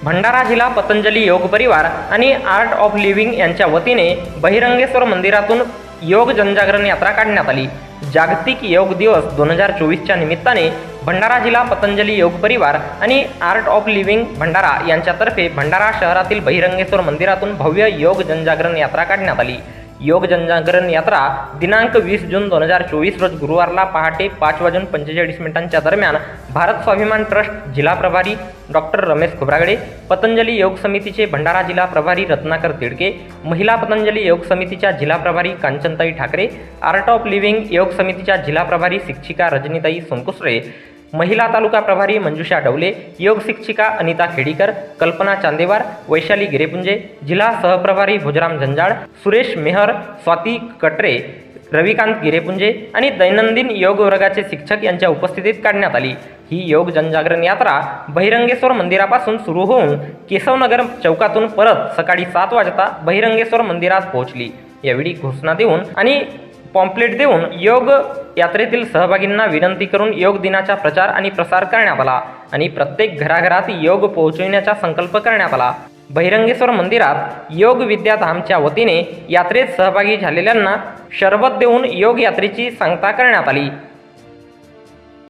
भंडारा जिल्हा पतंजली योग परिवार आणि आर्ट ऑफ लिव्हिंग यांच्या वतीने बहिरंगेश्वर मंदिरातून योग जनजागरण यात्रा काढण्यात आली। जागतिक योग दिवस 2024च्या निमित्ताने भंडारा जिल्हा पतंजली योग परिवार आणि आर्ट ऑफ लिव्हिंग भंडारा यांच्यातर्फे भंडारा शहरातील बहिरंगेश्वर मंदिरातून भव्य योग जनजागरण यात्रा काढण्यात आली। योग जनजागरण यात्रा दिनांक 20 जून 2024 रोज गुरुवारला पहाटे 5:45 दरम्यान भारत स्वाभिमान ट्रस्ट जिल्हा प्रभारी डॉक्टर रमेश खोब्रागडे, पतंजली योग समितीचे भंडारा जिल्हा प्रभारी रत्नाकर तिडके, महिला पतंजली योग समितीच्या जिल्हा प्रभारी कांचनताई ठाकरे, आर्ट ऑफ लिव्हिंग योग समितीच्या जिल्हा प्रभारी शिक्षिका रजनीताई सोनकुसरे, महिला तालुका प्रभारी मंजुषा डवले, योग शिक्षिका अनिता खेडीकर, कल्पना चांदेवार, वैशाली गिरेपुंजे, जिल्हा सहप्रभारी भोजराम जंजाळ, सुरेश मेहर, स्वाती कटरे, रविकांत गिरेपुंजे आणि दैनंदिन योग वर्गाचे शिक्षक यांच्या उपस्थितीत काढण्यात आली। ही योग जनजागरण यात्रा बहिरंगेश्वर मंदिरापासून सुरू होऊन केशवनगर चौकातून परत सकाळी 7 वाजता बहिरंगेश्वर मंदिरात पोहोचली। यावेळी घोषणा देऊन आणि पॉम्पलेट देऊन योग यात्रेतील सहभागींना विनंती करून योग दिनाचा प्रचार आणि प्रसार करण्यात आला आणि प्रत्येक घराघरात योग पोहोचविण्याचा संकल्प करण्यात आला। बहिरंगेश्वर मंदिरात योग विद्याधामच्या वतीने यात्रेत सहभागी झालेल्यांना शरबत देऊन योग यात्रेची सांगता करण्यात आली।